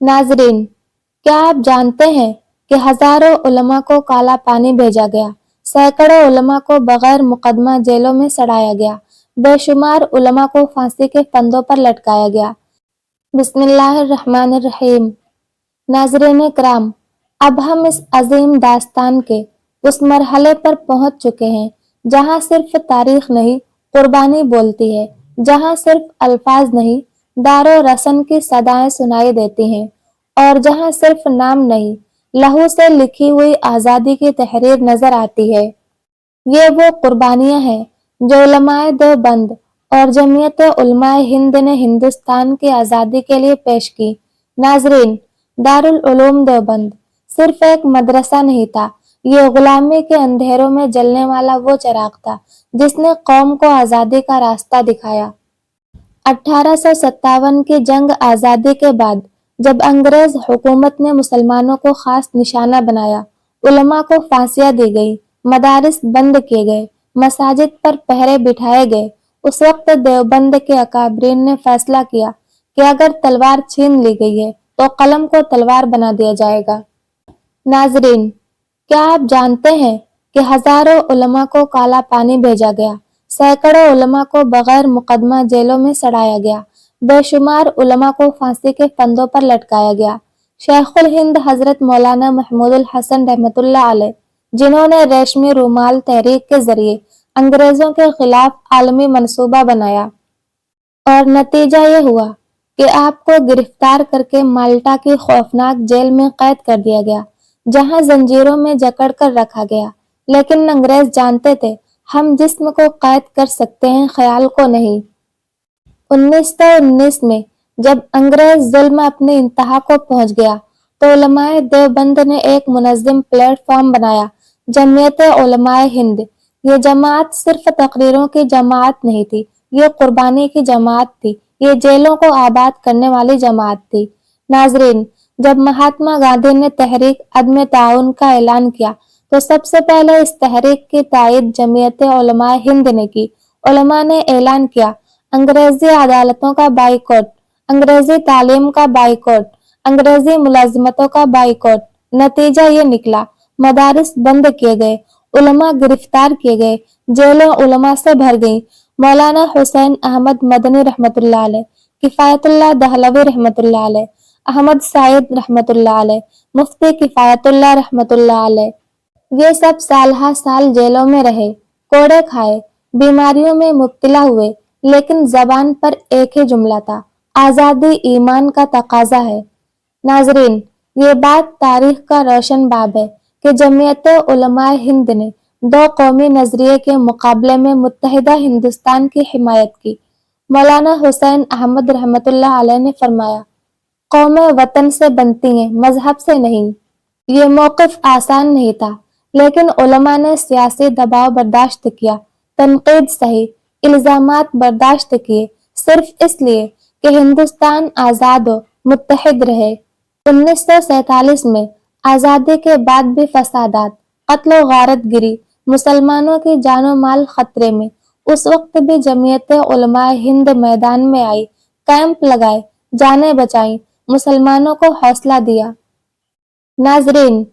नाजरीन, क्या आप जानते हैं कि हजारों उलमा को काला पानी भेजा गया, सैकड़ों उलमा को बगैर मुकदमा जेलों में सड़ाया गया, बेशुमार उलमा को फांसी के फंदों पर लटकाया गया। बिस्मिल्लाहिर्रहमानिर्रहीम। नाज़रीन किराम, अब हम इस अजीम दास्तान के उस मरहले पर पहुंच चुके हैं जहां सिर्फ तारीख नहीं, कुर्बानी बोलती है, जहां सिर्फ अल्फाज नहीं, दारो रसन की सदाएं सुनाई देती हैं, और जहां सिर्फ नाम नहीं, लहू से लिखी हुई आज़ादी की तहरीर नजर आती है। ये वो कुर्बानियां हैं जो उलमाए देवबंद और जमीयत उलमाए हिंद ने हिंदुस्तान की आज़ादी के लिए पेश की। नाजरीन, दारुल उलूम देवबंद सिर्फ एक मदरसा नहीं था, ये गुलामी के अंधेरों में जलने वाला वो चिराग था जिसने कौम को आज़ादी का रास्ता दिखाया। 1857 की जंग आज़ादी के बाद जब अंग्रेज हुकूमत ने मुसलमानों को खास निशाना बनाया, उलमा को फांसियां दी गई, मदारिस बंद किए गए, मसाजिद पर पहरे बिठाए गए, उस वक्त देवबंद के अकाबरीन ने फैसला किया कि अगर तलवार छीन ली गई है तो कलम को तलवार बना दिया जाएगा। नाजरीन, क्या आप जानते हैं कि हजारों उलमा को काला पानी भेजा गया, सैकड़ों उलमा को बगैर मुकदमा जेलों में सड़ाया गया, बेशुमार उलमा को फांसी के फंदों पर लटकाया गया। शेखुल हिंद हजरत मौलाना महमूदुल हसन रहमतुल्लाह अलैह, जिन्होंने रेशमी रूमाल तहरीक के जरिए अंग्रेजों के खिलाफ आलमी मंसूबा बनाया, और नतीजा ये हुआ कि आपको गिरफ्तार करके माल्टा की खौफनाक जेल में कैद कर दिया गया, जहां जंजीरों में जकड़ कर रखा गया। लेकिन अंग्रेज जानते थे, हम जिस्म को कैद कर सकते हैं, ख्याल को नहीं। 1919 में जब अंग्रेज जुल्म अपनी इंतहा को पहुंच गया तो उलमाए देवबंद ने एक मुनज़्ज़म प्लेटफॉर्म बनाया, जमीयत उलमाए हिंद। ये जमात सिर्फ तकरीरों की जमात नहीं थी, ये कुर्बानी की जमात थी, ये जेलों को आबाद करने वाली जमात थी। नाजरीन, जब महात्मा गांधी ने तहरीक अदम ताउन का ऐलान किया तो सबसे पहले इस तहरीक की तायद जमीयत उलमाए हिंद ने की। उलमा ने ऐलान किया, अंग्रेजी अदालतों का बाइकॉट, अंग्रेजी तालीम का बाइकॉट, अंग्रेजी मुलाजिमतों का बाइकॉट। नतीजा ये निकला, मदारिस बंद किए गए, उलमा गिरफ्तार किए गए, जेलें उलमा से भर गईं। मौलाना हुसैन अहमद मदनी रहमतुल्लाह अलैह, किफायतुल्लाह दहलवी रहमतुल्लाह अलैह, अहमद साइद रहमतुल्लाह अलैह, मुफ्ती किफायतुल्लाह रहमतुल्लाह अलैह, ये सब साल हा साल जेलों में रहे, कोड़े खाए, बीमारियों में मुब्तला हुए, लेकिन जबान पर एक ही जुमला था, आज़ादी ईमान का तकाजा है। नाजरीन, ये बात तारीख का रोशन बाब है कि जमीयत उलमाए हिंद ने दो कौमी नजरिए के मुकाबले में मुत्तहिदा हिंदुस्तान की हिमायत की। मौलाना हुसैन अहमद रहमतुल्लाह अलैह ने फरमाया, कौमें वतन से बनती हैं, मजहब से नहीं। ये मौक़िफ़ आसान नहीं था, लेकिन उलमा ने सियासी दबाव बर्दाश्त किया, तनकीद सही, इल्जामात बर्दाश्त किए, सिर्फ इसलिए कि हिंदुस्तान आज़ाद हो, मुत्तहिद रहे। 1947 में आज़ादी के बाद भी फसादात, कत्ल व गारत गिरी, मुसलमानों की जानो माल खतरे में, उस वक्त भी जमीयत उलमाए हिंद मैदान में आई, कैंप लगाए, जानें बचाई, मुसलमानों को हौसला दिया। नाजरीन,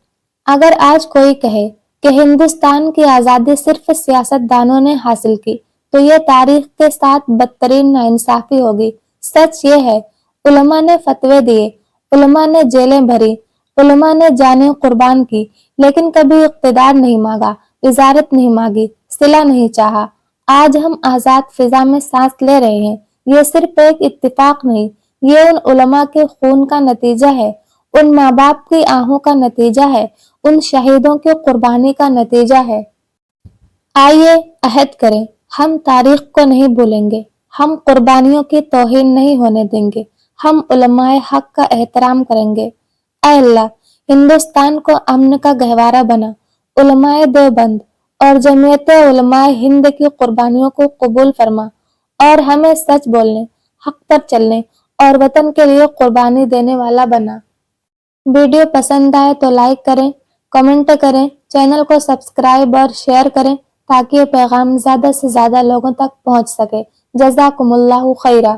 अगर आज कोई कहे कि हिंदुस्तान की आज़ादी सिर्फ सियासतदानों ने हासिल की, तो ये तारीख के साथ बदतरीन नाइंसाफी होगी। सच ये है, उलमा ने फतवे दिए, उलमा ने जेलें भरी, उलमा ने जानें कुर्बान की, लेकिन कभी इक़्तिदार नहीं मांगा, इजारत नहीं मांगी, सिला नहीं चाहा। आज हम आज़ाद फिजा में सांस ले रहे हैं। ये सिर्फ एक इत्तिफाक नहीं, ये उन उलमा के खून का नतीजा है, उन माँ बाप की आहों का नतीजा है, उन शहीदों की कुर्बानी का नतीजा है। आइए अहद करें, हम तारीख को नहीं भूलेंगे, हम कुर्बानियों की तौहीन नहीं होने देंगे, हम उलमाए हक का एहतराम करेंगे। ऐ अल्लाह, हिंदुस्तान को अमन का गहवारा बना, उलमाए देवबंद और जमीयत उलमाए हिंद की कुर्बानियों को कबूल फरमा, और हमें सच बोलने, हक पर चलने और वतन के लिए कुर्बानी देने वाला बना। वीडियो पसंद आए तो लाइक करें, कमेंट करें, चैनल को सब्सक्राइब और शेयर करें ताकि ये पैगाम ज़्यादा से ज़्यादा लोगों तक पहुंच सके। जज़ाकुमुल्लाहु खैरा।